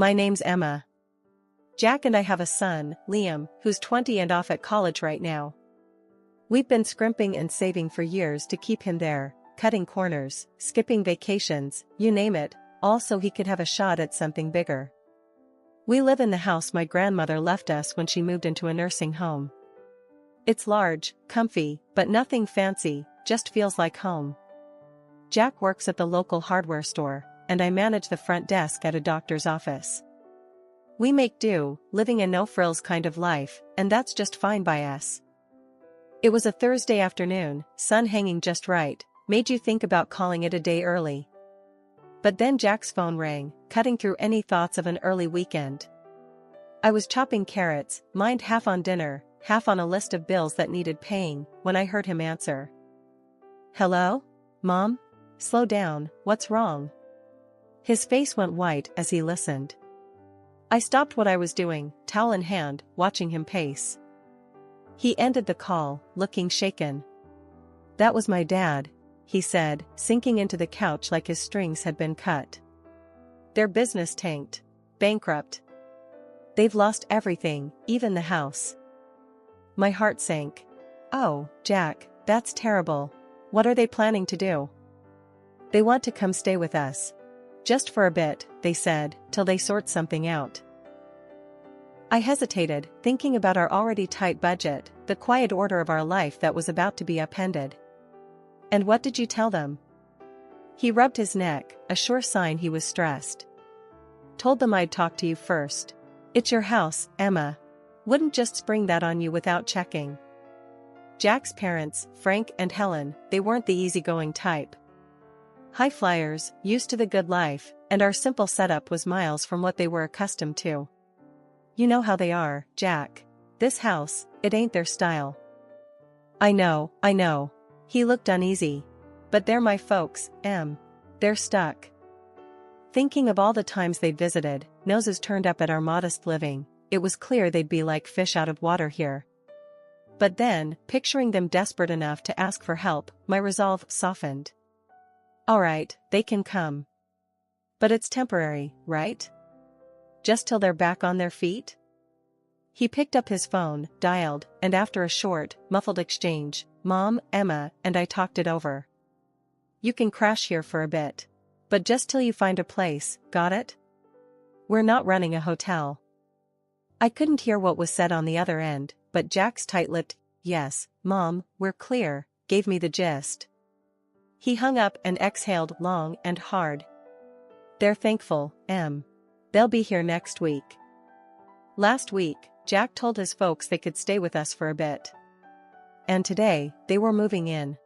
My name's Emma. Jack and I have a son, Liam, who's 20 and off at college right now. We've been scrimping and saving for years to keep him there, cutting corners, skipping vacations, you name it, all so he could have a shot at something bigger. We live in the house my grandmother left us when she moved into a nursing home. It's large, comfy, but nothing fancy, just feels like home. Jack works at the local hardware store, and I manage the front desk at a doctor's office. We make do, living a no-frills kind of life, and that's just fine by us. It was a Thursday afternoon, sun hanging just right, made you think about calling it a day early. But then Jack's phone rang, cutting through any thoughts of an early weekend. I was chopping carrots, mind half on dinner, half on a list of bills that needed paying, when I heard him answer. Hello? Mom? Slow down, what's wrong? His face went white as he listened. I stopped what I was doing, towel in hand, watching him pace. He ended the call, looking shaken. That was my dad, he said, sinking into the couch like his strings had been cut. Their business tanked. Bankrupt. They've lost everything, even the house. My heart sank. Oh, Jack, that's terrible. What are they planning to do? They want to come stay with us. Just for a bit, they said, till they sort something out. I hesitated, thinking about our already tight budget, the quiet order of our life that was about to be upended. And what did you tell them? He rubbed his neck, a sure sign he was stressed. Told them I'd talk to you first. It's your house, Emma. Wouldn't just spring that on you without checking. Jack's parents, Frank and Helen, they weren't the easygoing type. High flyers, used to the good life, and our simple setup was miles from what they were accustomed to. You know how they are, Jack. This house, it ain't their style. I know. He looked uneasy. But they're my folks, Em. They're stuck. Thinking of all the times they'd visited, noses turned up at our modest living, it was clear they'd be like fish out of water here. But then, picturing them desperate enough to ask for help, my resolve softened. All right, they can come. But it's temporary, right? Just till they're back on their feet? He picked up his phone, dialed, and after a short, muffled exchange, Mom, Emma, and I talked it over. You can crash here for a bit. But just till you find a place, got it? We're not running a hotel. I couldn't hear what was said on the other end, but Jack's tight-lipped, yes, Mom, we're clear, gave me the gist. He hung up and exhaled long and hard. They're thankful, Em. They'll be here next week. Last week, Jack told his folks they could stay with us for a bit. And today, they were moving in.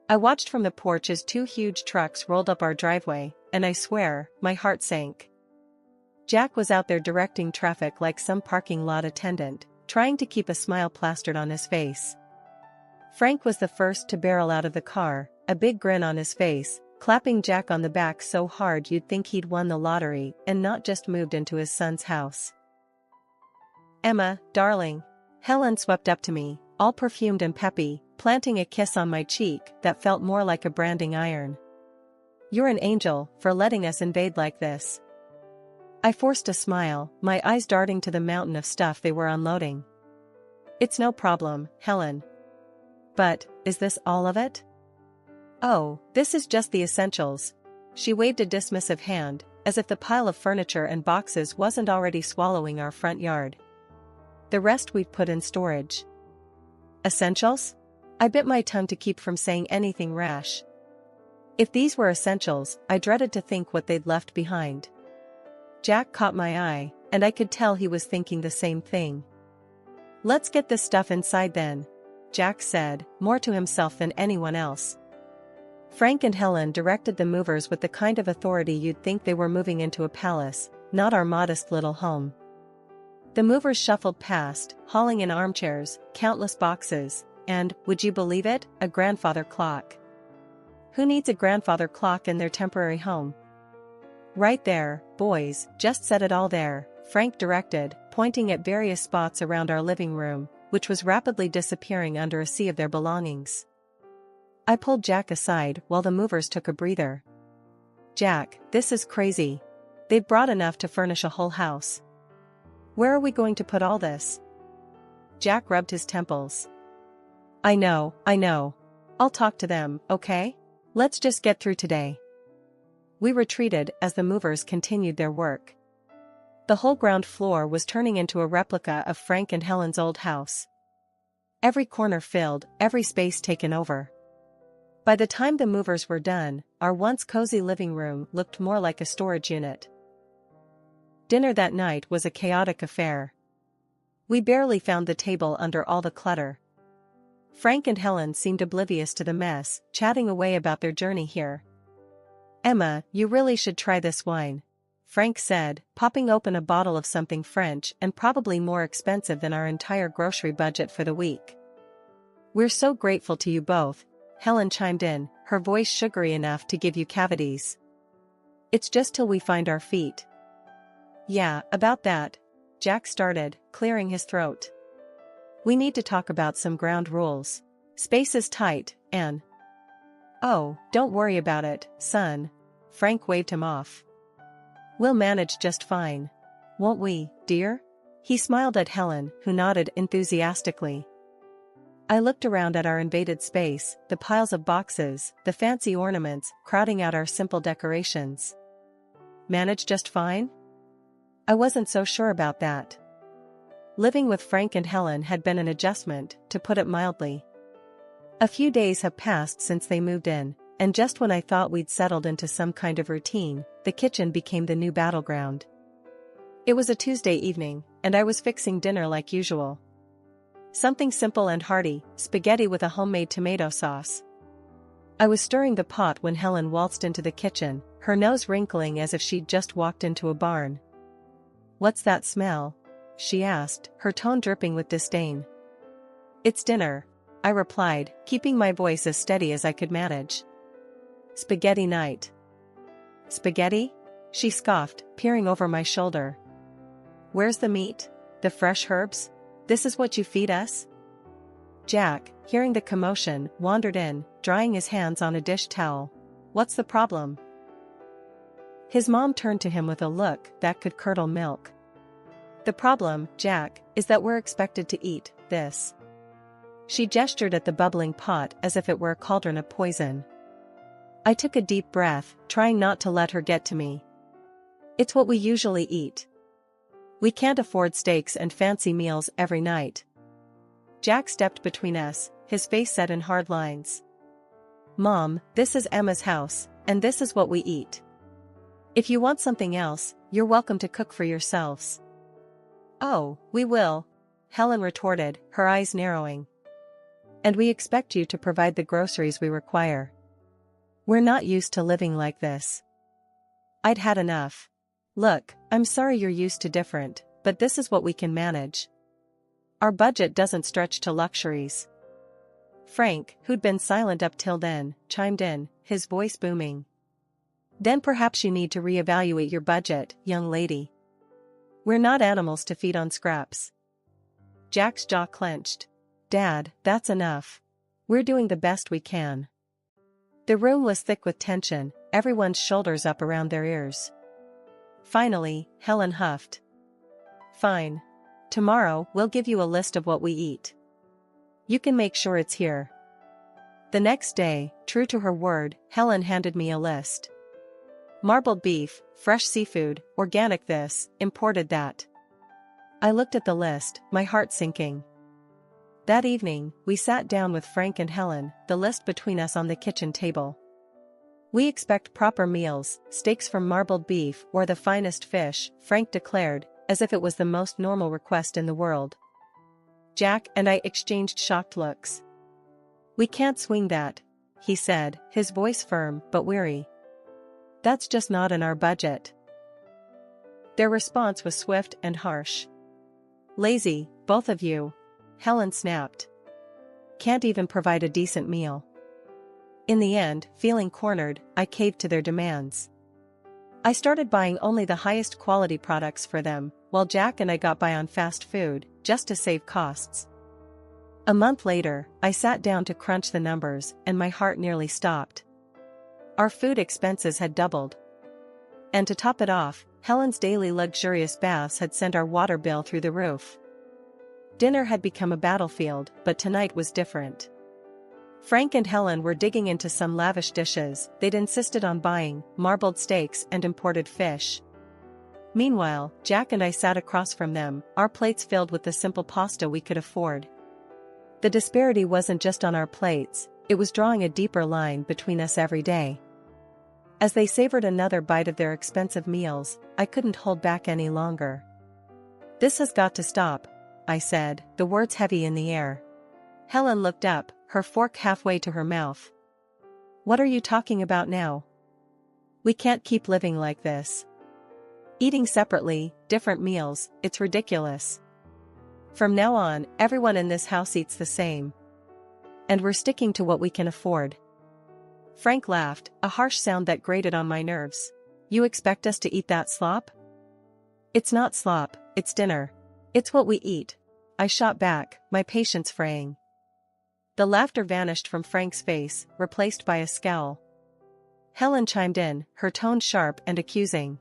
I watched from the porch as two huge trucks rolled up our driveway, and I swear, my heart sank. Jack was out there directing traffic like some parking lot attendant, trying to keep a smile plastered on his face. Frank was the first to barrel out of the car, a big grin on his face, clapping Jack on the back so hard you'd think he'd won the lottery and not just moved into his son's house. Emma, darling. Helen swept up to me, all perfumed and peppy, planting a kiss on my cheek that felt more like a branding iron. You're an angel for letting us invade like this. I forced a smile, my eyes darting to the mountain of stuff they were unloading. It's no problem, Helen. But, is this all of it? Oh, this is just the essentials. She waved a dismissive hand, as if the pile of furniture and boxes wasn't already swallowing our front yard. The rest we've put in storage. Essentials? I bit my tongue to keep from saying anything rash. If these were essentials, I dreaded to think what they'd left behind. Jack caught my eye, and I could tell he was thinking the same thing. Let's get this stuff inside then, Jack said, more to himself than anyone else. Frank and Helen directed the movers with the kind of authority you'd think they were moving into a palace, not our modest little home. The movers shuffled past, hauling in armchairs, countless boxes, and, would you believe it, a grandfather clock. Who needs a grandfather clock in their temporary home? Right there, boys, just set it all there, Frank directed, pointing at various spots around our living room, which was rapidly disappearing under a sea of their belongings. I pulled Jack aside while the movers took a breather. Jack, this is crazy. They've brought enough to furnish a whole house. Where are we going to put all this? Jack rubbed his temples. I know. I'll talk to them, okay? Let's just get through today. We retreated as the movers continued their work. The whole ground floor was turning into a replica of Frank and Helen's old house. Every corner filled, every space taken over. By the time the movers were done, our once cozy living room looked more like a storage unit. Dinner that night was a chaotic affair. We barely found the table under all the clutter. Frank and Helen seemed oblivious to the mess, chatting away about their journey here. Emma, you really should try this wine, Frank said, popping open a bottle of something French and probably more expensive than our entire grocery budget for the week. We're so grateful to you both, Helen chimed in, her voice sugary enough to give you cavities. It's just till we find our feet. Yeah, about that, Jack started, clearing his throat. We need to talk about some ground rules. Space is tight, and... Oh, don't worry about it, son. Frank waved him off. We'll manage just fine. Won't we, dear? He smiled at Helen, who nodded enthusiastically. I looked around at our invaded space, the piles of boxes, the fancy ornaments, crowding out our simple decorations. Manage just fine? I wasn't so sure about that. Living with Frank and Helen had been an adjustment, to put it mildly. A few days have passed since they moved in, and just when I thought we'd settled into some kind of routine, the kitchen became the new battleground. It was a Tuesday evening, and I was fixing dinner like usual. Something simple and hearty, spaghetti with a homemade tomato sauce. I was stirring the pot when Helen waltzed into the kitchen, her nose wrinkling as if she'd just walked into a barn. What's that smell? She asked, her tone dripping with disdain. It's dinner, I replied, keeping my voice as steady as I could manage. Spaghetti night. Spaghetti? She scoffed, peering over my shoulder. Where's the meat? The fresh herbs? This is what you feed us? Jack, hearing the commotion, wandered in, drying his hands on a dish towel. What's the problem? His mom turned to him with a look that could curdle milk. The problem, Jack, is that we're expected to eat this. She gestured at the bubbling pot as if it were a cauldron of poison. I took a deep breath, trying not to let her get to me. It's what we usually eat. We can't afford steaks and fancy meals every night. Jack stepped between us, his face set in hard lines. Mom, this is Emma's house, and this is what we eat. If you want something else, you're welcome to cook for yourselves. Oh, we will, Helen retorted, her eyes narrowing. And we expect you to provide the groceries we require. We're not used to living like this. I'd had enough. Look, I'm sorry you're used to different, but this is what we can manage. Our budget doesn't stretch to luxuries. Frank, who'd been silent up till then, chimed in, his voice booming. Then perhaps you need to reevaluate your budget, young lady. We're not animals to feed on scraps. Jack's jaw clenched. Dad, that's enough. We're doing the best we can. The room was thick with tension, everyone's shoulders up around their ears. Finally, Helen huffed. Fine. Tomorrow, we'll give you a list of what we eat. You can make sure it's here. The next day, true to her word, Helen handed me a list. Marbled beef, fresh seafood, organic this, imported that. I looked at the list, my heart sinking. That evening, we sat down with Frank and Helen, the list between us on the kitchen table. We expect proper meals, steaks from marbled beef or the finest fish, Frank declared, as if it was the most normal request in the world. Jack and I exchanged shocked looks. We can't swing that, he said, his voice firm but weary. That's just not in our budget. Their response was swift and harsh. Lazy, both of you, Helen snapped. Can't even provide a decent meal. In the end, feeling cornered, I caved to their demands. I started buying only the highest quality products for them, while Jack and I got by on fast food, just to save costs. A month later, I sat down to crunch the numbers, and my heart nearly stopped. Our food expenses had doubled. And to top it off, Helen's daily luxurious baths had sent our water bill through the roof. Dinner had become a battlefield, but tonight was different. Frank and Helen were digging into some lavish dishes they'd insisted on buying, marbled steaks and imported fish. Meanwhile, Jack and I sat across from them, our plates filled with the simple pasta we could afford. The disparity wasn't just on our plates, it was drawing a deeper line between us every day. As they savored another bite of their expensive meals, I couldn't hold back any longer. "This has got to stop," I said, the words heavy in the air. Helen looked up, her fork halfway to her mouth. "What are you talking about now? We can't keep living like this. Eating separately, different meals, it's ridiculous. From now on, everyone in this house eats the same. And we're sticking to what we can afford." Frank laughed, a harsh sound that grated on my nerves. "You expect us to eat that slop?" "It's not slop, it's dinner. It's what we eat," I shot back, my patience fraying. The laughter vanished from Frank's face, replaced by a scowl. Helen chimed in, her tone sharp and accusing.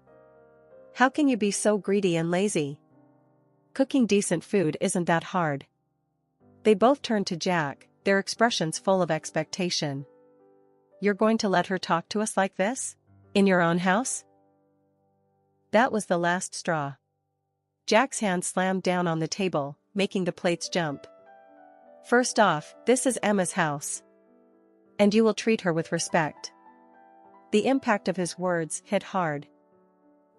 "How can you be so greedy and lazy? Cooking decent food isn't that hard." They both turned to Jack, their expressions full of expectation. "You're going to let her talk to us like this? In your own house?" That was the last straw. Jack's hand slammed down on the table, making the plates jump. "First off, this is Emma's house. And you will treat her with respect." The impact of his words hit hard.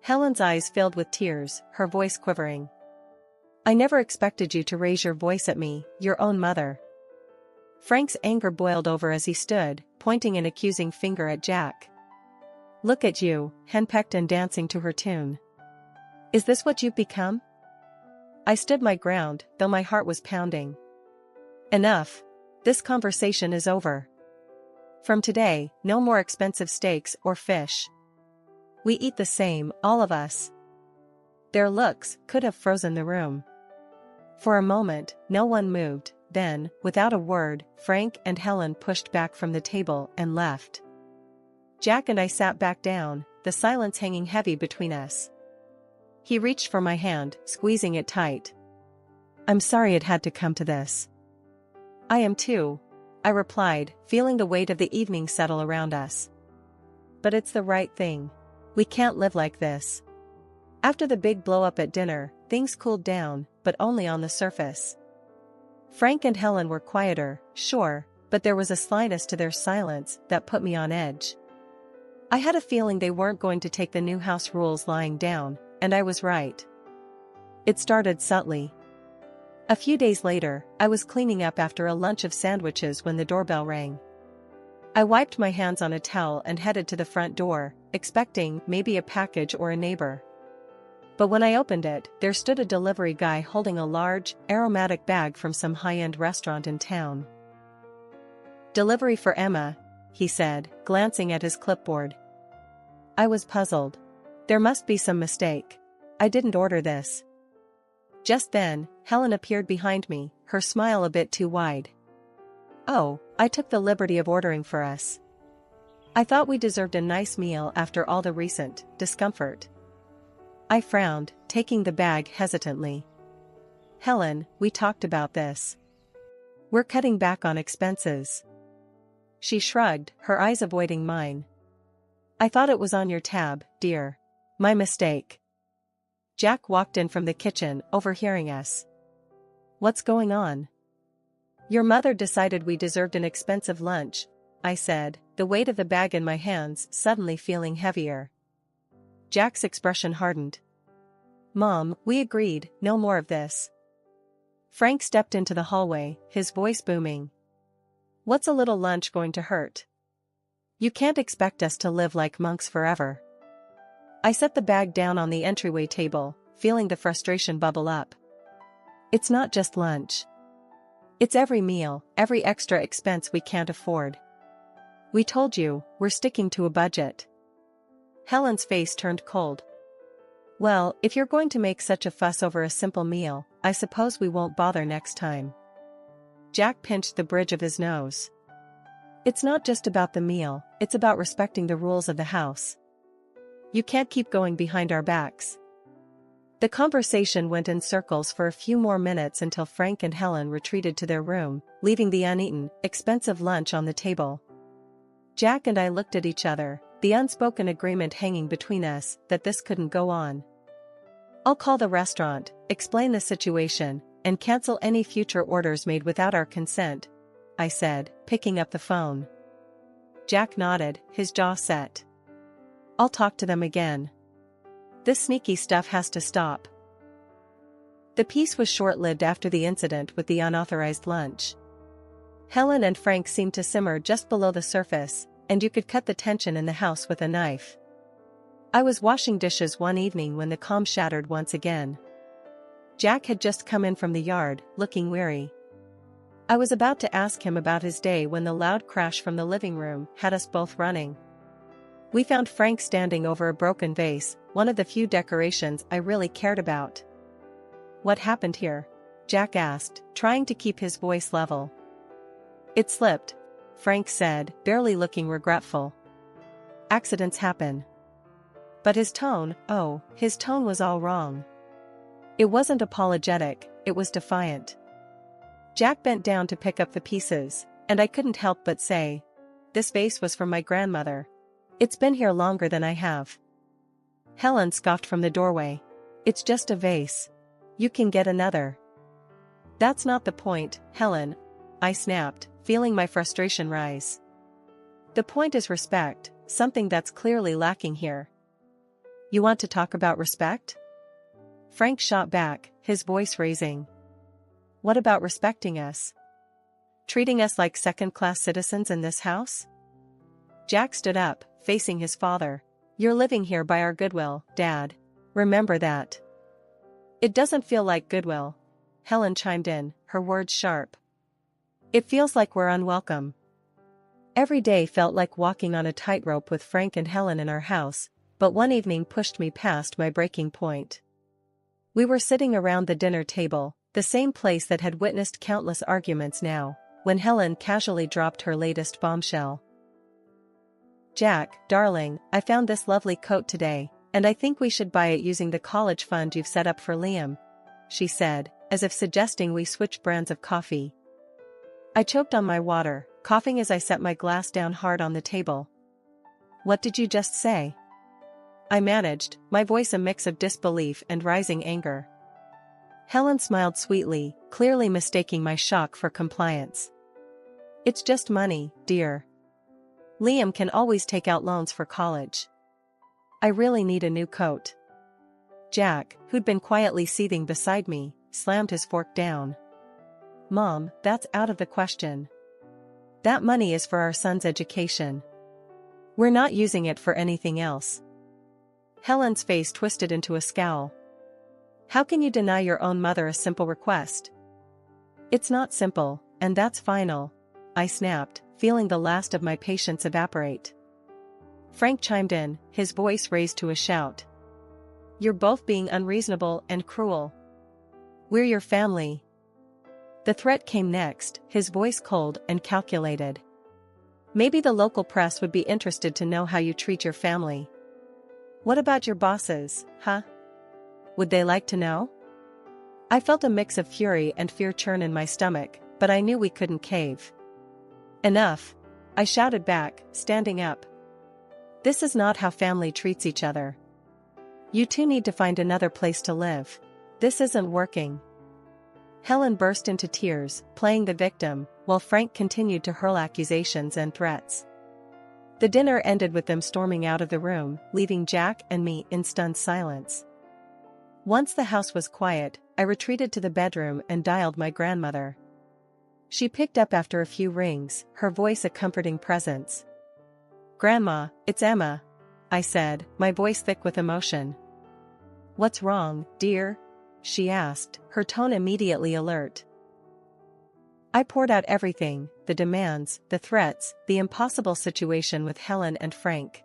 Helen's eyes filled with tears, her voice quivering. "I never expected you to raise your voice at me, your own mother." Frank's anger boiled over as he stood, pointing an accusing finger at Jack. "Look at you, henpecked and dancing to her tune. Is this what you've become?" I stood my ground, though my heart was pounding. "Enough. This conversation is over. From today, no more expensive steaks or fish. We eat the same, all of us." Their looks could have frozen the room. For a moment, no one moved, then, without a word, Frank and Helen pushed back from the table and left. Jack and I sat back down, the silence hanging heavy between us. He reached for my hand, squeezing it tight. "I'm sorry it had to come to this." "I am too," I replied, feeling the weight of the evening settle around us. "But it's the right thing. We can't live like this." After the big blow-up at dinner, things cooled down, but only on the surface. Frank and Helen were quieter, sure, but there was a slyness to their silence that put me on edge. I had a feeling they weren't going to take the new house rules lying down, and I was right. It started subtly. A few days later, I was cleaning up after a lunch of sandwiches when the doorbell rang. I wiped my hands on a towel and headed to the front door, expecting maybe a package or a neighbor. But when I opened it, there stood a delivery guy holding a large, aromatic bag from some high-end restaurant in town. "Delivery for Emma," he said, glancing at his clipboard. I was puzzled. There must be some mistake. I didn't order this. Just then, Helen appeared behind me, her smile a bit too wide. "Oh, I took the liberty of ordering for us. I thought we deserved a nice meal after all the recent discomfort." I frowned, taking the bag hesitantly. "Helen, we talked about this. We're cutting back on expenses." She shrugged, her eyes avoiding mine. "I thought it was on your tab, dear. My mistake." Jack walked in from the kitchen, overhearing us. "What's going on?" "Your mother decided we deserved an expensive lunch," I said, the weight of the bag in my hands suddenly feeling heavier. Jack's expression hardened. "Mom, we agreed, no more of this." Frank stepped into the hallway, his voice booming. "What's a little lunch going to hurt? You can't expect us to live like monks forever." I set the bag down on the entryway table, feeling the frustration bubble up. "It's not just lunch. It's every meal, every extra expense we can't afford. We told you, we're sticking to a budget." Helen's face turned cold. "Well, if you're going to make such a fuss over a simple meal, I suppose we won't bother next time." Jack pinched the bridge of his nose. "It's not just about the meal, it's about respecting the rules of the house. You can't keep going behind our backs. The conversation went in circles for a few more minutes until Frank and Helen retreated to their room, leaving the uneaten, expensive lunch on the table. Jack and I looked at each other, the unspoken agreement hanging between us that this couldn't go on. I'll call the restaurant, explain the situation, and cancel any future orders made without our consent, I said, picking up the phone. Jack nodded, his jaw set. I'll talk to them again. This sneaky stuff has to stop. The peace was short-lived after the incident with the unauthorized lunch. Helen and Frank seemed to simmer just below the surface, and you could cut the tension in the house with a knife. I was washing dishes one evening when the calm shattered once again. Jack had just come in from the yard, looking weary. I was about to ask him about his day when the loud crash from the living room had us both running. We found Frank standing over a broken vase, one of the few decorations I really cared about. What happened here? Jack asked, trying to keep his voice level. It slipped, Frank said, barely looking regretful. Accidents happen. But his tone was all wrong. It wasn't apologetic, it was defiant. Jack bent down to pick up the pieces, and I couldn't help but say, "This vase was from my grandmother. It's been here longer than I have." Helen scoffed from the doorway. "It's just a vase. You can get another." "That's not the point, Helen," I snapped, feeling my frustration rise. "The point is respect, something that's clearly lacking here." "You want to talk about respect?" Frank shot back, his voice raising. "What about respecting us? Treating us like second-class citizens in this house?" Jack stood up, facing his father. "You're living here by our goodwill, Dad. Remember that." "It doesn't feel like goodwill," Helen chimed in, her words sharp. "It feels like we're unwelcome." Every day felt like walking on a tightrope with Frank and Helen in our house, but one evening pushed me past my breaking point. We were sitting around the dinner table, the same place that had witnessed countless arguments now, when Helen casually dropped her latest bombshell. "Jack, darling, I found this lovely coat today, and I think we should buy it using the college fund you've set up for Liam," she said, as if suggesting we switch brands of coffee. I choked on my water, coughing as I set my glass down hard on the table. "What did you just say?" I managed, my voice a mix of disbelief and rising anger. Helen smiled sweetly, clearly mistaking my shock for compliance. "It's just money, dear. Liam can always take out loans for college. I really need a new coat." Jack, who'd been quietly seething beside me, slammed his fork down. "Mom, that's out of the question. That money is for our son's education. We're not using it for anything else." Helen's face twisted into a scowl. "How can you deny your own mother a simple request?" "It's not simple, and that's final," I snapped, feeling the last of my patience evaporate. Frank chimed in, his voice raised to a shout. "You're both being unreasonable and cruel. We're your family." The threat came next, his voice cold and calculated. "Maybe the local press would be interested to know how you treat your family." "What about your bosses, huh? Would they like to know?" I felt a mix of fury and fear churn in my stomach, but I knew we couldn't cave. "Enough," I shouted back, standing up. "This is not how family treats each other. You two need to find another place to live. This isn't working." Helen burst into tears, playing the victim, while Frank continued to hurl accusations and threats. The dinner ended with them storming out of the room, leaving Jack and me in stunned silence. Once the house was quiet, I retreated to the bedroom and dialed my grandmother. She picked up after a few rings, her voice a comforting presence. "Grandma, it's Emma," I said, my voice thick with emotion. "What's wrong, dear?" she asked, her tone immediately alert. I poured out everything, the demands, the threats, the impossible situation with Helen and Frank.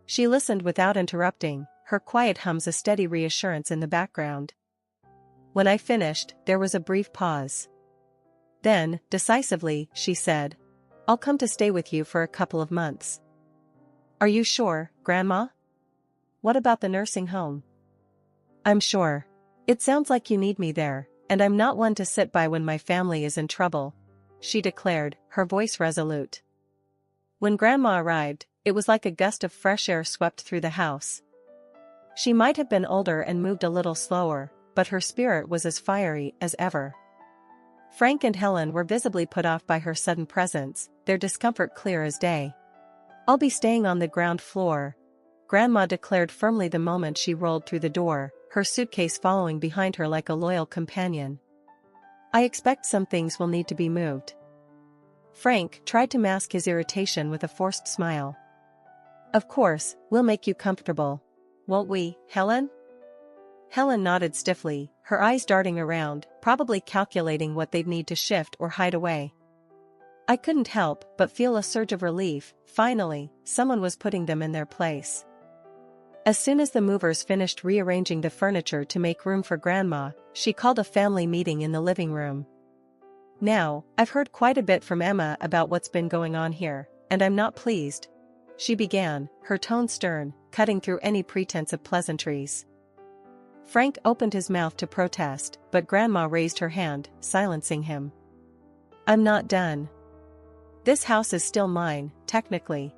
She listened without interrupting, her quiet hums a steady reassurance in the background. When I finished, there was a brief pause. Then, decisively, she said, "I'll come to stay with you for a couple of months." "Are you sure, Grandma?" What about the nursing home? I'm sure. It sounds like you need me there, and I'm not one to sit by when my family is in trouble, she declared, her voice resolute. When Grandma arrived, it was like a gust of fresh air swept through the house. She might have been older and moved a little slower, but her spirit was as fiery as ever. Frank and Helen were visibly put off by her sudden presence, their discomfort clear as day. I'll be staying on the ground floor, Grandma declared firmly the moment she rolled through the door, her suitcase following behind her like a loyal companion. I expect some things will need to be moved. Frank tried to mask his irritation with a forced smile. Of course, we'll make you comfortable. Won't we, Helen? Helen nodded stiffly, her eyes darting around, probably calculating what they'd need to shift or hide away. I couldn't help but feel a surge of relief. Finally, someone was putting them in their place. As soon as the movers finished rearranging the furniture to make room for Grandma, she called a family meeting in the living room. Now, I've heard quite a bit from Emma about what's been going on here, and I'm not pleased, she began, her tone stern, cutting through any pretense of pleasantries. Frank opened his mouth to protest, but Grandma raised her hand, silencing him. I'm not done. This house is still mine, technically.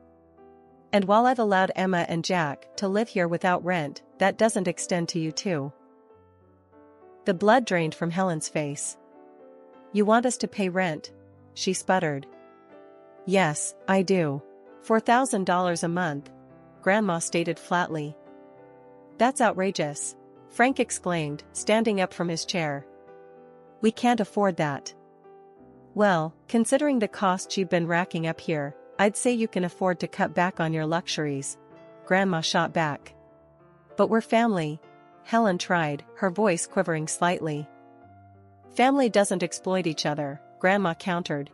And while I've allowed Emma and Jack to live here without rent, that doesn't extend to you too. The blood drained from Helen's face. You want us to pay rent? She sputtered. Yes, I do. $4,000 a month, Grandma stated flatly. That's outrageous, Frank exclaimed, standing up from his chair. We can't afford that. Well, considering the costs you've been racking up here, I'd say you can afford to cut back on your luxuries, Grandma shot back. But we're family, Helen tried, her voice quivering slightly. Family doesn't exploit each other, Grandma countered.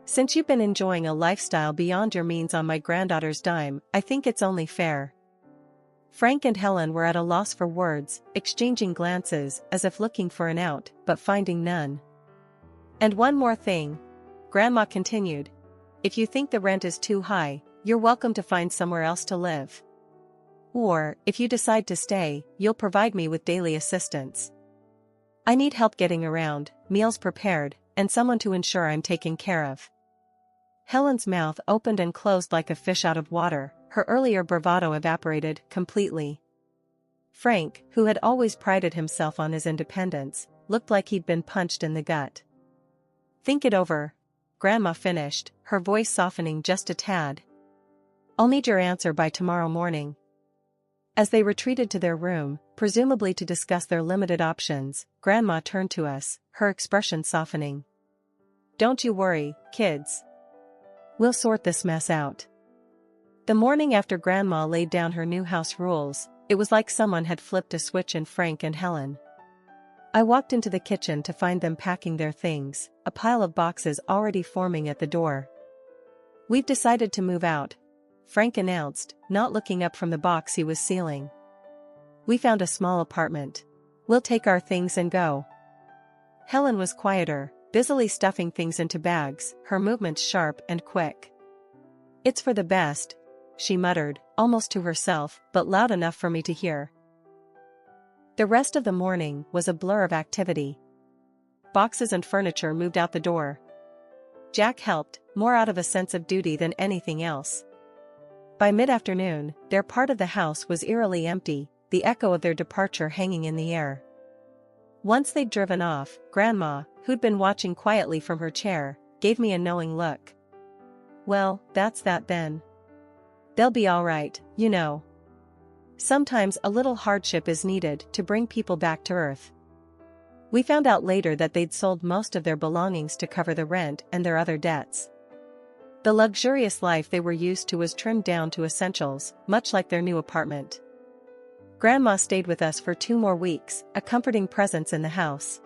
Since you've been enjoying a lifestyle beyond your means on my granddaughter's dime, I think it's only fair. Frank and Helen were at a loss for words, exchanging glances as if looking for an out, but finding none. And one more thing, Grandma continued. If you think the rent is too high, you're welcome to find somewhere else to live. Or, if you decide to stay, you'll provide me with daily assistance. I need help getting around, meals prepared, and someone to ensure I'm taken care of. Helen's mouth opened and closed like a fish out of water, her earlier bravado evaporated completely. Frank, who had always prided himself on his independence, looked like he'd been punched in the gut. Think it over, Grandma finished, her voice softening just a tad. I'll need your answer by tomorrow morning. As they retreated to their room, presumably to discuss their limited options, Grandma turned to us, her expression softening. Don't you worry, kids. We'll sort this mess out. The morning after Grandma laid down her new house rules, it was like someone had flipped a switch in Frank and Helen. I walked into the kitchen to find them packing their things, a pile of boxes already forming at the door. We've decided to move out, Frank announced, not looking up from the box he was sealing. We found a small apartment. We'll take our things and go. Helen was quieter, busily stuffing things into bags, her movements sharp and quick. It's for the best, she muttered, almost to herself, but loud enough for me to hear. The rest of the morning was a blur of activity. Boxes and furniture moved out the door. Jack helped, more out of a sense of duty than anything else. By mid-afternoon, their part of the house was eerily empty, the echo of their departure hanging in the air. Once they'd driven off, Grandma, who'd been watching quietly from her chair, gave me a knowing look. Well, that's that then. They'll be all right, you know. Sometimes a little hardship is needed to bring people back to earth. We found out later that they'd sold most of their belongings to cover the rent and their other debts. The luxurious life they were used to was trimmed down to essentials, much like their new apartment. Grandma stayed with us for 2 more weeks, a comforting presence in the house.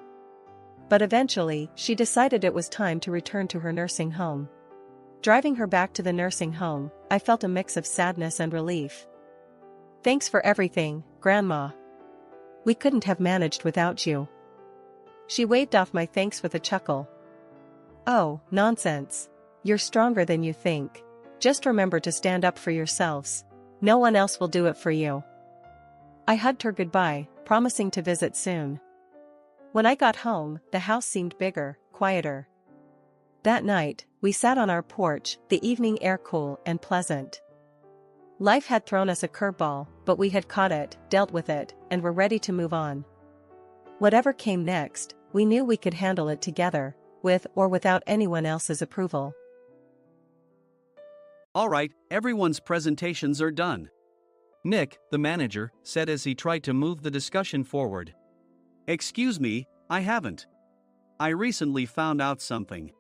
But eventually, she decided it was time to return to her nursing home. Driving her back to the nursing home, I felt a mix of sadness and relief. Thanks for everything, Grandma. We couldn't have managed without you. She waved off my thanks with a chuckle. Oh, nonsense. You're stronger than you think. Just remember to stand up for yourselves. No one else will do it for you. I hugged her goodbye, promising to visit soon. When I got home, the house seemed bigger, quieter. That night, we sat on our porch, the evening air cool and pleasant. Life had thrown us a curveball, but we had caught it, dealt with it, and were ready to move on. Whatever came next, we knew we could handle it together, with or without anyone else's approval. All right, everyone's presentations are done. Nick, the manager, said as he tried to move the discussion forward. Excuse me, I haven't. I recently found out something.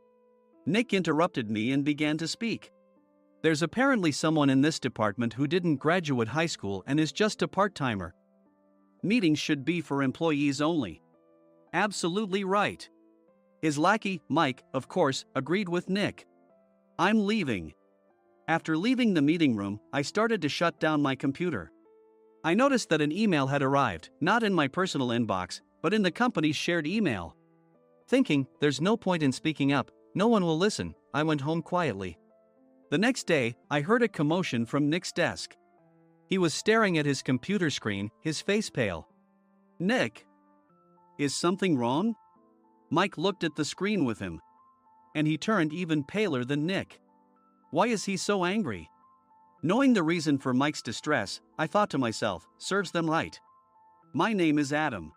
Nick interrupted me and began to speak. There's apparently someone in this department who didn't graduate high school and is just a part-timer. Meetings should be for employees only. Absolutely right. His lackey, Mike, of course, agreed with Nick. I'm leaving. After leaving the meeting room, I started to shut down my computer. I noticed that an email had arrived, not in my personal inbox, but in the company's shared email. Thinking, there's no point in speaking up, no one will listen, I went home quietly. The next day, I heard a commotion from Nick's desk. He was staring at his computer screen, his face pale. Nick! Is something wrong? Mike looked at the screen with him. And he turned even paler than Nick. Why is he so angry? Knowing the reason for Mike's distress, I thought to myself, serves them right. My name is Adam.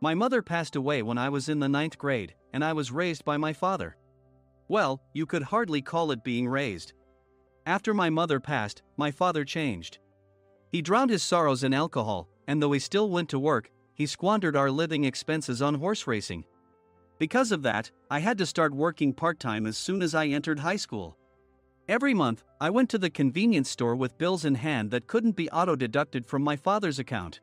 My mother passed away when I was in the 9th grade, and I was raised by my father. Well, you could hardly call it being raised. After my mother passed, my father changed. He drowned his sorrows in alcohol, and though he still went to work, he squandered our living expenses on horse racing. Because of that, I had to start working part-time as soon as I entered high school. Every month, I went to the convenience store with bills in hand that couldn't be auto-deducted from my father's account.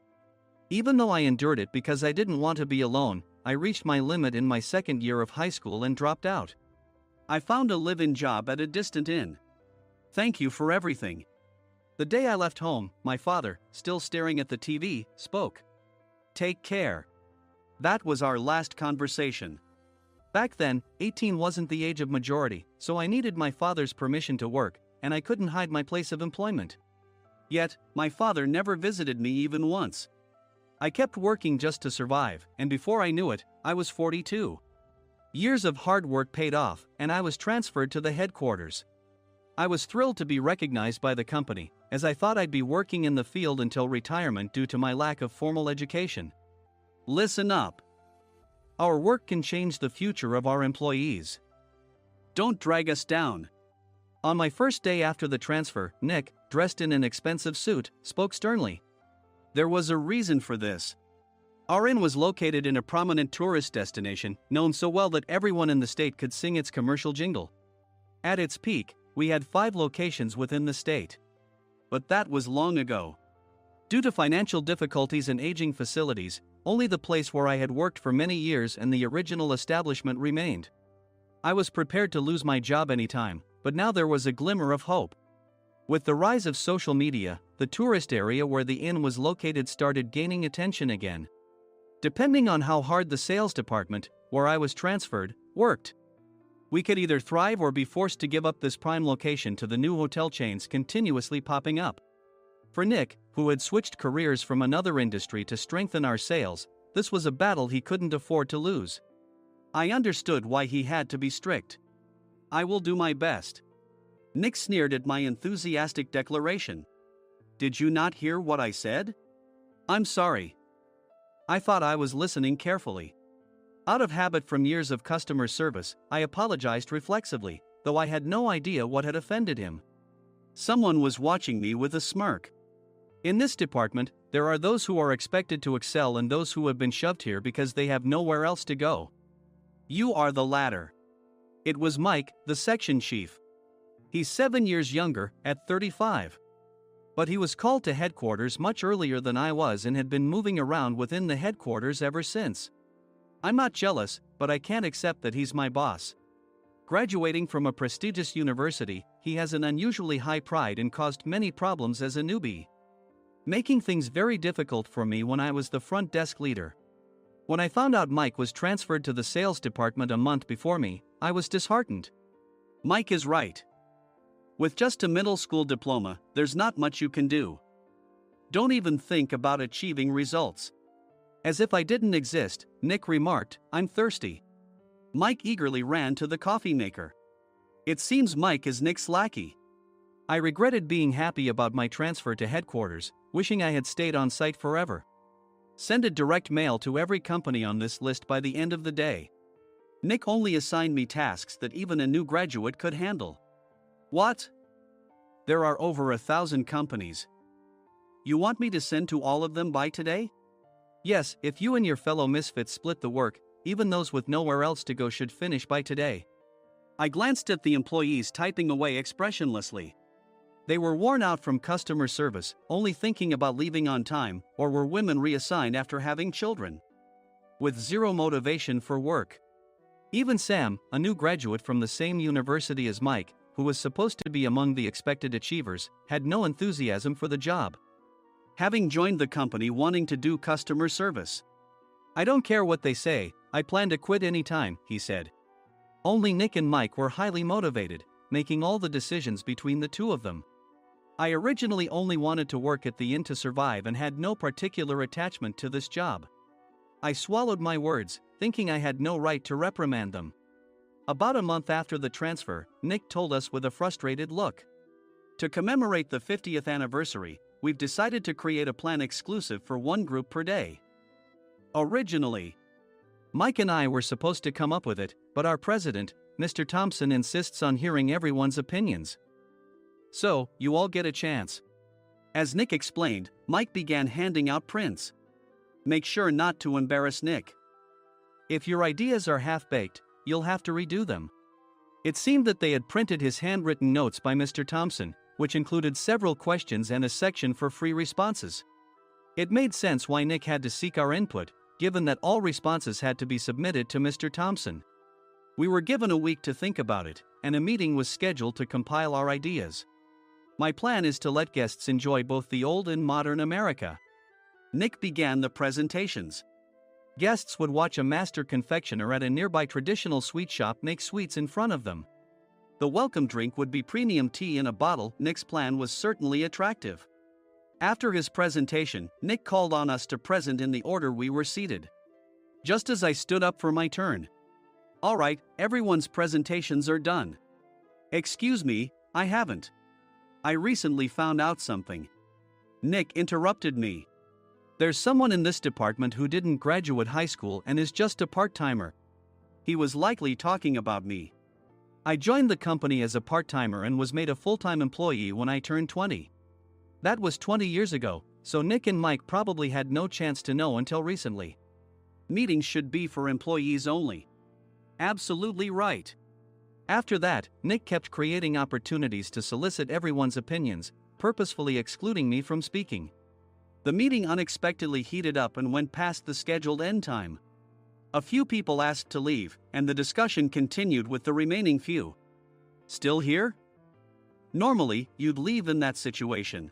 Even though I endured it because I didn't want to be alone, I reached my limit in my second year of high school and dropped out. I found a live-in job at a distant inn. Thank you for everything. The day I left home, my father, still staring at the TV, spoke. Take care. That was our last conversation. Back then, 18 wasn't the age of majority, so I needed my father's permission to work, and I couldn't hide my place of employment. Yet, my father never visited me even once. I kept working just to survive, and before I knew it, I was 42. Years of hard work paid off, and I was transferred to the headquarters. I was thrilled to be recognized by the company, as I thought I'd be working in the field until retirement due to my lack of formal education. Listen up. Our work can change the future of our employees. Don't drag us down. On my first day after the transfer, Nick, dressed in an expensive suit, spoke sternly. There was a reason for this. Our inn was located in a prominent tourist destination, known so well that everyone in the state could sing its commercial jingle. At its peak, we had 5 locations within the state. But that was long ago. Due to financial difficulties and aging facilities, only the place where I had worked for many years and the original establishment remained. I was prepared to lose my job anytime, but now there was a glimmer of hope. With the rise of social media, the tourist area where the inn was located started gaining attention again. Depending on how hard the sales department, where I was transferred, worked, we could either thrive or be forced to give up this prime location to the new hotel chains continuously popping up. For Nick, who had switched careers from another industry to strengthen our sales, this was a battle he couldn't afford to lose. I understood why he had to be strict. I will do my best. Nick sneered at my enthusiastic declaration. Did you not hear what I said? I'm sorry. I thought I was listening carefully. Out of habit from years of customer service, I apologized reflexively, though I had no idea what had offended him. Someone was watching me with a smirk. In this department, there are those who are expected to excel and those who have been shoved here because they have nowhere else to go. You are the latter. It was Mike, the section chief. He's 7 years younger, at 35. But he was called to headquarters much earlier than I was and had been moving around within the headquarters ever since. I'm not jealous, but I can't accept that he's my boss. Graduating from a prestigious university, he has an unusually high pride and caused many problems as a newbie, making things very difficult for me when I was the front desk leader. When I found out Mike was transferred to the sales department a month before me, I was disheartened. Mike is right. With just a middle school diploma, there's not much you can do. Don't even think about achieving results. As if I didn't exist, Nick remarked, I'm thirsty. Mike eagerly ran to the coffee maker. It seems Mike is Nick's lackey. I regretted being happy about my transfer to headquarters, wishing I had stayed on site forever. Send a direct mail to every company on this list by the end of the day. Nick only assigned me tasks that even a new graduate could handle. What? There are over 1,000 companies. You want me to send to all of them by today? Yes, if you and your fellow misfits split the work, even those with nowhere else to go should finish by today. I glanced at the employees typing away expressionlessly. They were worn out from customer service, only thinking about leaving on time, or were women reassigned after having children. With zero motivation for work. Even Sam, a new graduate from the same university as Mike, who was supposed to be among the expected achievers, had no enthusiasm for the job. Having joined the company wanting to do customer service. I don't care what they say, I plan to quit anytime, he said. Only Nick and Mike were highly motivated, making all the decisions between the two of them. I originally only wanted to work at the inn to survive and had no particular attachment to this job. I swallowed my words, thinking I had no right to reprimand them. About a month after the transfer, Nick told us with a frustrated look. To commemorate the 50th anniversary, we've decided to create a plan exclusive for one group per day. Originally, Mike and I were supposed to come up with it, but our president, Mr. Thompson, insists on hearing everyone's opinions. So, you all get a chance. As Nick explained, Mike began handing out prints. Make sure not to embarrass Nick. If your ideas are half-baked, you'll have to redo them. It seemed that they had printed his handwritten notes by Mr. Thompson, which included several questions and a section for free responses. It made sense why Nick had to seek our input, given that all responses had to be submitted to Mr. Thompson. We were given a week to think about it, and a meeting was scheduled to compile our ideas. My plan is to let guests enjoy both the old and modern America. Nick began the presentations. Guests would watch a master confectioner at a nearby traditional sweet shop make sweets in front of them. The welcome drink would be premium tea in a bottle. Nick's plan was certainly attractive. After his presentation, Nick called on us to present in the order we were seated. Just as I stood up for my turn. All right, everyone's presentations are done. Excuse me, I haven't. I recently found out something. Nick interrupted me. There's someone in this department who didn't graduate high school and is just a part-timer. He was likely talking about me. I joined the company as a part-timer and was made a full-time employee when I turned 20. That was 20 years ago, so Nick and Mike probably had no chance to know until recently. Meetings should be for employees only. Absolutely right. After that, Nick kept creating opportunities to solicit everyone's opinions, purposefully excluding me from speaking. The meeting unexpectedly heated up and went past the scheduled end time. A few people asked to leave, and the discussion continued with the remaining few. Still here? Normally, you'd leave in that situation.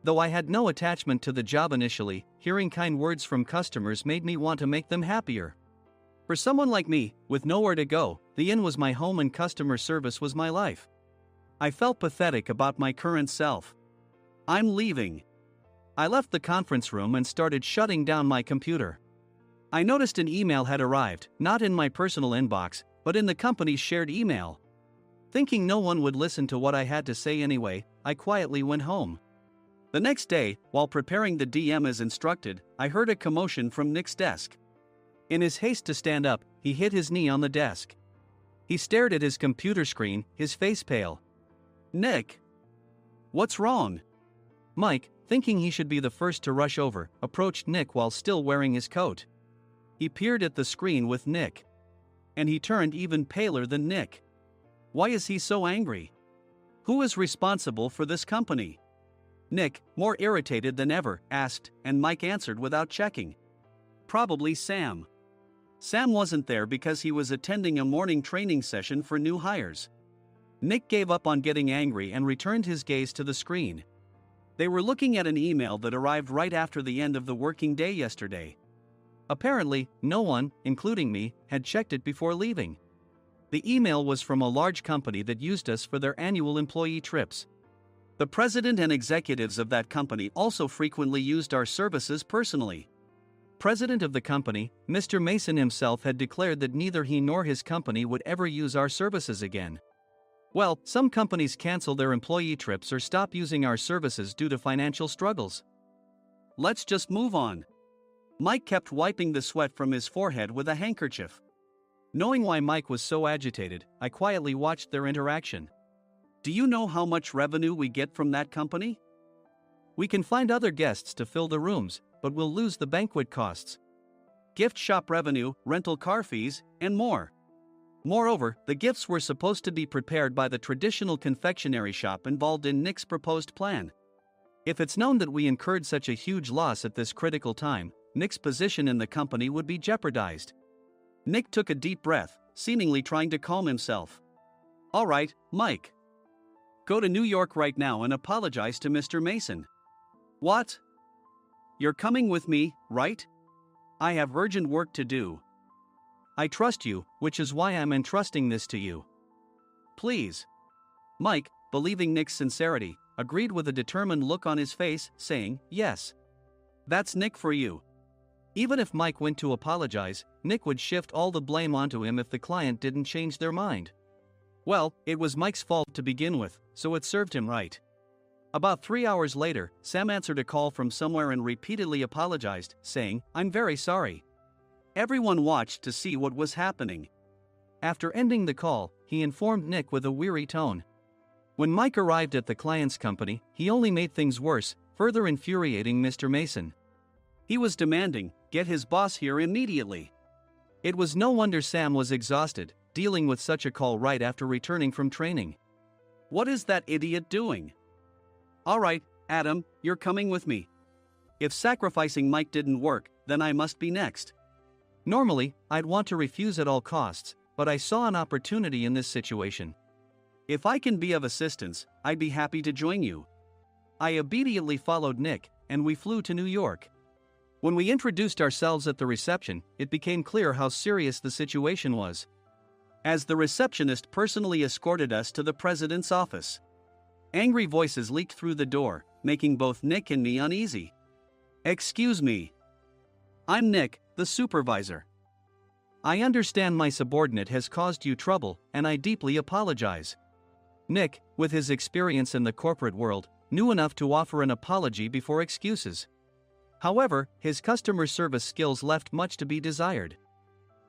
Though I had no attachment to the job initially, hearing kind words from customers made me want to make them happier. For someone like me, with nowhere to go, the inn was my home and customer service was my life. I felt pathetic about my current self. I'm leaving. I left the conference room and started shutting down my computer. I noticed an email had arrived, not in my personal inbox, but in the company's shared email. Thinking no one would listen to what I had to say anyway, I quietly went home. The next day, while preparing the DM as instructed, I heard a commotion from Nick's desk. In his haste to stand up, he hit his knee on the desk. He stared at his computer screen, his face pale. Nick! What's wrong? Mike, thinking he should be the first to rush over, approached Nick while still wearing his coat. He peered at the screen with Nick. And he turned even paler than Nick. Why is he so angry? Who is responsible for this company? Nick, more irritated than ever, asked, and Mike answered without checking. Probably Sam. Sam wasn't there because he was attending a morning training session for new hires. Nick gave up on getting angry and returned his gaze to the screen. They were looking at an email that arrived right after the end of the working day yesterday. Apparently, no one, including me, had checked it before leaving. The email was from a large company that used us for their annual employee trips. The president and executives of that company also frequently used our services personally. President of the company, Mr. Mason himself had declared that neither he nor his company would ever use our services again. Well, some companies cancel their employee trips or stop using our services due to financial struggles. Let's just move on. Mike kept wiping the sweat from his forehead with a handkerchief. Knowing why Mike was so agitated, I quietly watched their interaction. Do you know how much revenue we get from that company? We can find other guests to fill the rooms, but we'll lose the banquet costs, gift shop revenue, rental car fees, and more. Moreover, the gifts were supposed to be prepared by the traditional confectionery shop involved in Nick's proposed plan. If it's known that we incurred such a huge loss at this critical time, Nick's position in the company would be jeopardized. Nick took a deep breath, seemingly trying to calm himself. All right, Mike. Go to New York right now and apologize to Mr. Mason. What? You're coming with me, right? I have urgent work to do. I trust you, which is why I'm entrusting this to you. Please. Mike, believing Nick's sincerity, agreed with a determined look on his face, saying, yes. That's Nick for you. Even if Mike went to apologize, Nick would shift all the blame onto him if the client didn't change their mind. Well, it was Mike's fault to begin with, so it served him right. About 3 hours later, Sam answered a call from somewhere and repeatedly apologized, saying, I'm very sorry. Everyone watched to see what was happening. After ending the call, he informed Nick with a weary tone. When Mike arrived at the client's company, he only made things worse, further infuriating Mr. Mason. He was demanding, get his boss here immediately. It was no wonder Sam was exhausted, dealing with such a call right after returning from training. What is that idiot doing? All right, Adam, you're coming with me. If sacrificing Mike didn't work, then I must be next. Normally, I'd want to refuse at all costs, but I saw an opportunity in this situation. If I can be of assistance, I'd be happy to join you. I obediently followed Nick, and we flew to New York. When we introduced ourselves at the reception, it became clear how serious the situation was, as the receptionist personally escorted us to the president's office. Angry voices leaked through the door, making both Nick and me uneasy. Excuse me. I'm Nick, the supervisor. I understand my subordinate has caused you trouble, and I deeply apologize. Nick, with his experience in the corporate world, knew enough to offer an apology before excuses. However, his customer service skills left much to be desired.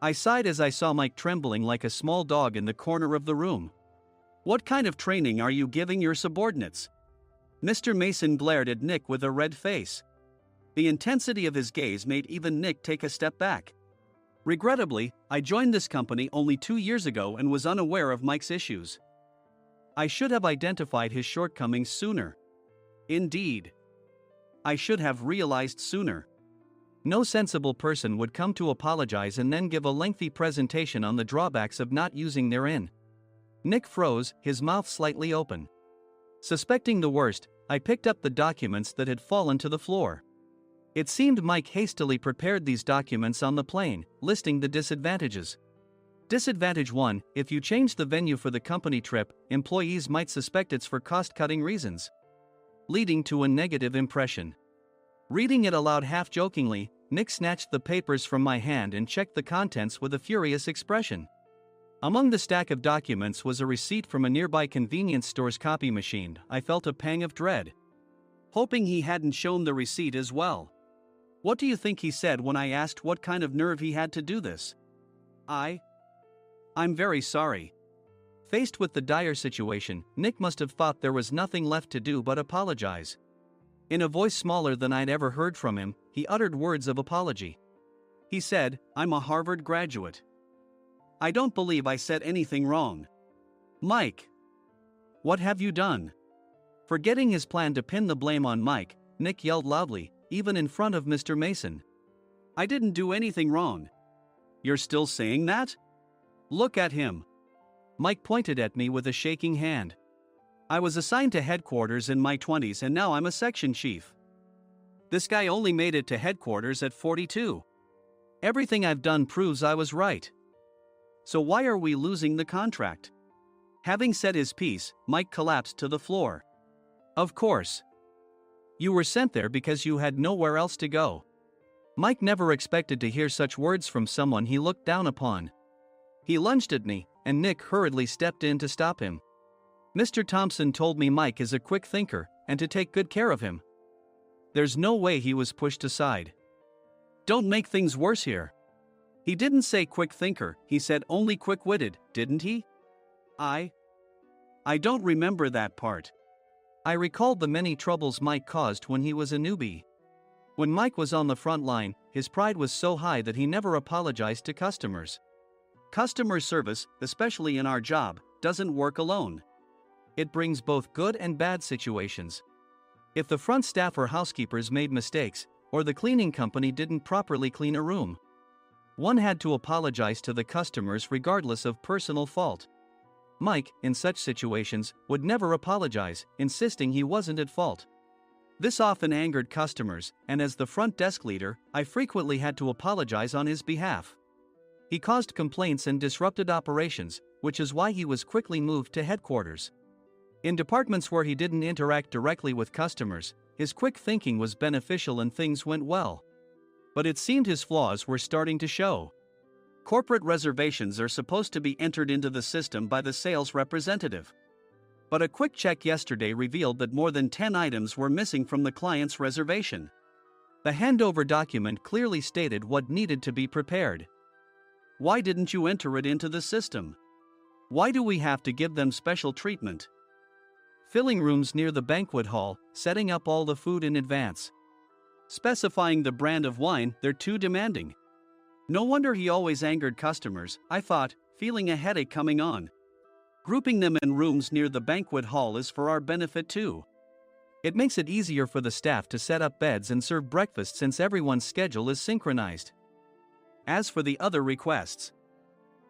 I sighed as I saw Mike trembling like a small dog in the corner of the room. What kind of training are you giving your subordinates? Mr. Mason glared at Nick with a red face. The intensity of his gaze made even Nick take a step back. Regrettably, I joined this company only 2 years ago and was unaware of Mike's issues. I should have identified his shortcomings sooner. Indeed. I should have realized sooner. No sensible person would come to apologize and then give a lengthy presentation on the drawbacks of not using their in. Nick froze, his mouth slightly open. Suspecting the worst, I picked up the documents that had fallen to the floor. It seemed Mike hastily prepared these documents on the plane, listing the disadvantages. Disadvantage 1: if you change the venue for the company trip, employees might suspect it's for cost-cutting reasons, leading to a negative impression. Reading it aloud half-jokingly, Nick snatched the papers from my hand and checked the contents with a furious expression. Among the stack of documents was a receipt from a nearby convenience store's copy machine. I felt a pang of dread, hoping he hadn't shown the receipt as well. What do you think he said when I asked what kind of nerve he had to do this? I'm very sorry. Faced with the dire situation, Nick must have thought there was nothing left to do but apologize. In a voice smaller than I'd ever heard from him, he uttered words of apology. He said, I'm a Harvard graduate. I don't believe I said anything wrong. Mike! What have you done? Forgetting his plan to pin the blame on Mike, Nick yelled loudly, even in front of Mr. Mason. I didn't do anything wrong. You're still saying that? Look at him. Mike pointed at me with a shaking hand. I was assigned to headquarters in my 20s and now I'm a section chief. This guy only made it to headquarters at 42. Everything I've done proves I was right. So why are we losing the contract? Having said his piece, Mike collapsed to the floor. Of course. You were sent there because you had nowhere else to go. Mike never expected to hear such words from someone he looked down upon. He lunged at me, and Nick hurriedly stepped in to stop him. Mr. Thompson told me Mike is a quick thinker, and to take good care of him. There's no way he was pushed aside. Don't make things worse here. He didn't say quick thinker, he said only quick-witted, didn't he? I don't remember that part. I recalled the many troubles Mike caused when he was a newbie. When Mike was on the front line, his pride was so high that he never apologized to customers. Customer service, especially in our job, doesn't work alone. It brings both good and bad situations. If the front staff or housekeepers made mistakes, or the cleaning company didn't properly clean a room, one had to apologize to the customers regardless of personal fault. Mike, in such situations, would never apologize, insisting he wasn't at fault. This often angered customers, and as the front desk leader, I frequently had to apologize on his behalf. He caused complaints and disrupted operations, which is why he was quickly moved to headquarters. In departments where he didn't interact directly with customers, his quick thinking was beneficial and things went well. But it seemed his flaws were starting to show. Corporate reservations are supposed to be entered into the system by the sales representative. But a quick check yesterday revealed that more than 10 items were missing from the client's reservation. The handover document clearly stated what needed to be prepared. Why didn't you enter it into the system? Why do we have to give them special treatment? Filling rooms near the banquet hall, setting up all the food in advance. Specifying the brand of wine, they're too demanding. No wonder he always angered customers, I thought, feeling a headache coming on. Grouping them in rooms near the banquet hall is for our benefit too. It makes it easier for the staff to set up beds and serve breakfast since everyone's schedule is synchronized. As for the other requests,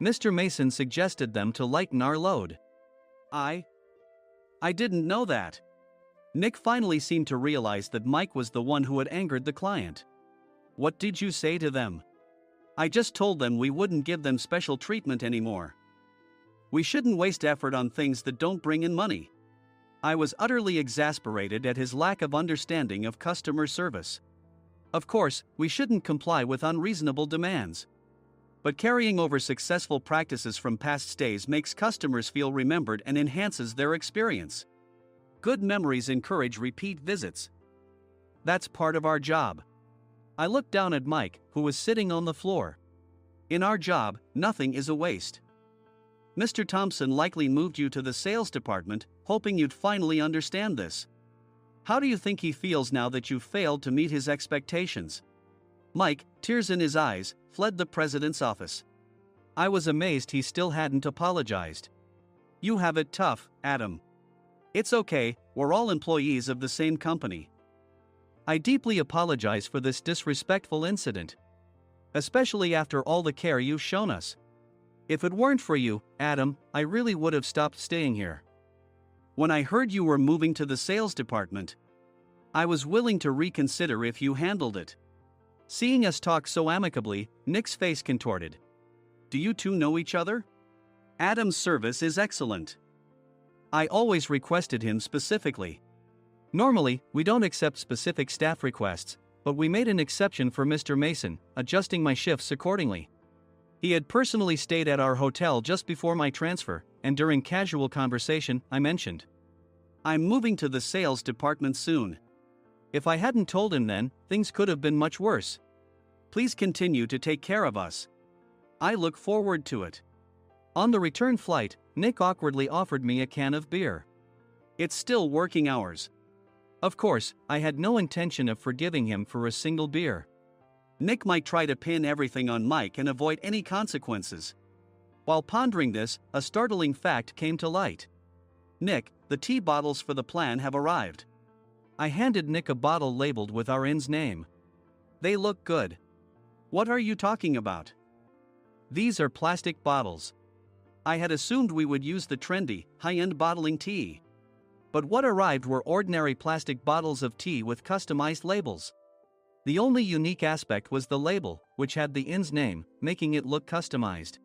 Mr. Mason suggested them to lighten our load. I didn't know that. Nick finally seemed to realize that Mike was the one who had angered the client. What did you say to them? I just told them we wouldn't give them special treatment anymore. We shouldn't waste effort on things that don't bring in money. I was utterly exasperated at his lack of understanding of customer service. Of course, we shouldn't comply with unreasonable demands. But carrying over successful practices from past stays makes customers feel remembered and enhances their experience. Good memories encourage repeat visits. That's part of our job. I looked down at Mike, who was sitting on the floor. In our job, nothing is a waste. Mr. Thompson likely moved you to the sales department, hoping you'd finally understand this. How do you think he feels now that you failed to meet his expectations? Mike, tears in his eyes, fled the president's office. I was amazed he still hadn't apologized. You have it tough, Adam. It's okay, we're all employees of the same company. I deeply apologize for this disrespectful incident. Especially after all the care you've shown us. If it weren't for you, Adam, I really would have stopped staying here. When I heard you were moving to the sales department, I was willing to reconsider if you handled it. Seeing us talk so amicably, Nick's face contorted. Do you two know each other? Adam's service is excellent. I always requested him specifically. Normally, we don't accept specific staff requests, but we made an exception for Mr. Mason, adjusting my shifts accordingly. He had personally stayed at our hotel just before my transfer, and during casual conversation, I mentioned, I'm moving to the sales department soon. If I hadn't told him then, things could have been much worse. Please continue to take care of us. I look forward to it. On the return flight, Nick awkwardly offered me a can of beer. It's still working hours. Of course, I had no intention of forgiving him for a single beer. Nick might try to pin everything on Mike and avoid any consequences. While pondering this, a startling fact came to light. Nick, the tea bottles for the plan have arrived. I handed Nick a bottle labeled with our inn's name. They look good. What are you talking about? These are plastic bottles. I had assumed we would use the trendy, high-end bottling tea. But what arrived were ordinary plastic bottles of tea with customized labels. The only unique aspect was the label, which had the inn's name, making it look customized.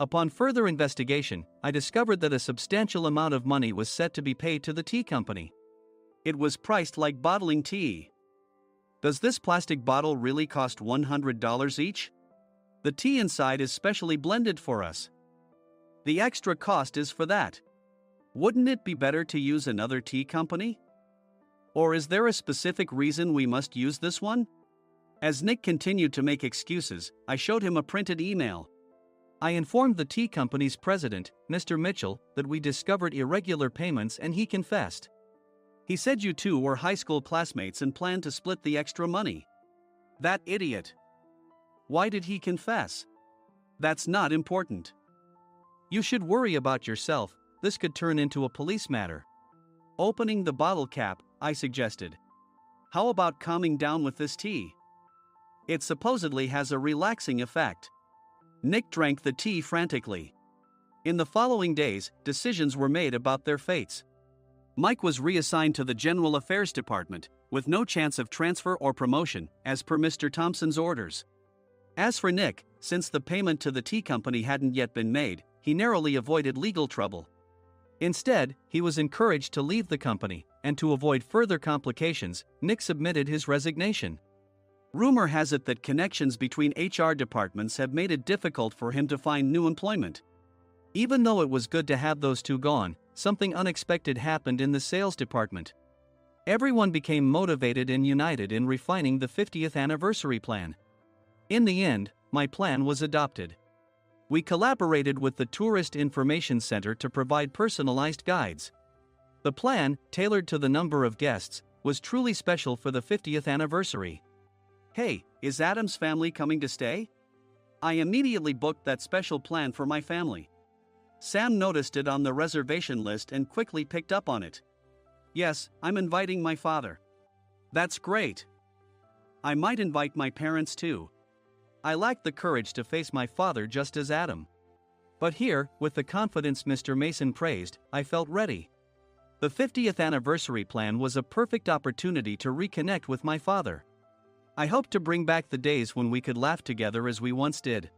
Upon further investigation, I discovered that a substantial amount of money was set to be paid to the tea company. It was priced like bottling tea. Does this plastic bottle really cost $100 each? The tea inside is specially blended for us. The extra cost is for that. Wouldn't it be better to use another tea company? Or is there a specific reason we must use this one? As Nick continued to make excuses, I showed him a printed email. I informed the tea company's president, Mr. Mitchell, that we discovered irregular payments and he confessed. He said you two were high school classmates and planned to split the extra money. That idiot. Why did he confess? That's not important. You should worry about yourself, this could turn into a police matter. Opening the bottle cap, I suggested. How about calming down with this tea? It supposedly has a relaxing effect. Nick drank the tea frantically. In the following days, decisions were made about their fates. Mike was reassigned to the General Affairs Department, with no chance of transfer or promotion, as per Mr. Thompson's orders. As for Nick, since the payment to the tea company hadn't yet been made, he narrowly avoided legal trouble. Instead, he was encouraged to leave the company, and to avoid further complications, Nick submitted his resignation. Rumor has it that connections between HR departments have made it difficult for him to find new employment. Even though it was good to have those two gone, something unexpected happened in the sales department. Everyone became motivated and united in refining the 50th anniversary plan. In the end, my plan was adopted. We collaborated with the Tourist Information Center to provide personalized guides. The plan, tailored to the number of guests, was truly special for the 50th anniversary. Hey, is Adam's family coming to stay? I immediately booked that special plan for my family. Sam noticed it on the reservation list and quickly picked up on it. Yes, I'm inviting my father. That's great. I might invite my parents too. I lacked the courage to face my father just as Adam. But here, with the confidence Mr. Mason praised, I felt ready. The 50th anniversary plan was a perfect opportunity to reconnect with my father. I hoped to bring back the days when we could laugh together as we once did.